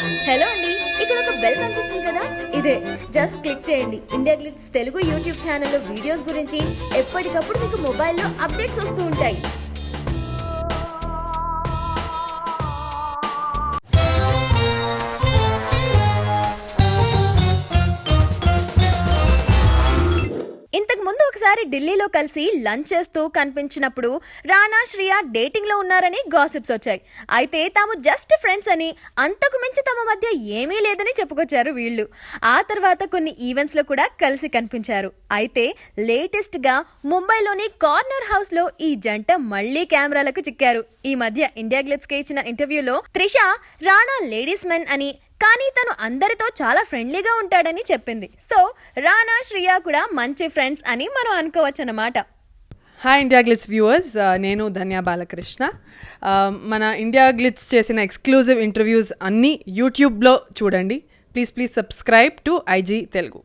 Hello అండి, ఇక్కడ ఒక బెల్ కనిపిస్తుంది కదా, ఇదే జస్ట్ క్లిక్ చేయండి. ఇండియా గ్లిట్స్ తెలుగు యూట్యూబ్ ఛానల్లో వీడియోస్ గురించి ఎప్పటికప్పుడు మీకు మొబైల్లో అప్డేట్స్ వస్తూ ఉంటాయి. ఇంతకు ముందు ఒకసారి ఢిల్లీలో కలిసి లంచ్ చేస్తూ కనిపించినప్పుడు రానా శ్రియ డేటింగ్ లో ఉన్నారని గాసిప్స్ వచ్చాయి. అయితే తాము జస్ట్ ఫ్రెండ్స్ అని, అంతకు మించి తమ మధ్య ఏమీ లేదని చెప్పుకొచ్చారు వీళ్ళు. ఆ తర్వాత కొన్ని ఈవెంట్స్ లో కూడా కలిసి కనిపించారు. అయితే లేటెస్ట్ గా ముంబైలోని కార్నర్ హౌస్ లో ఈ జంట మళ్లీ కెమెరాలకు చిక్కారు. ఈ మధ్య ఇండియా గ్లిట్స్ కి ఇచ్చిన ఇంటర్వ్యూలో త్రిష రానా లేడీస్ మెన్ అని, కానీ తను అందరితో చాలా ఫ్రెండ్లీగా ఉంటాడని చెప్పింది. సో రానా శ్రియ కూడా మంచి ఫ్రెండ్స్ అని మనం అనుకోవచ్చు అన్నమాట. హాయ్ ఇండియా గ్లిట్స్ వ్యూవర్స్, నేను ధన్య బాలకృష్ణ. మన ఇండియా గ్లిట్స్ చేసిన ఎక్స్క్లూజివ్ ఇంటర్వ్యూస్ అన్నీ యూట్యూబ్లో చూడండి. Please subscribe to IG Telugu.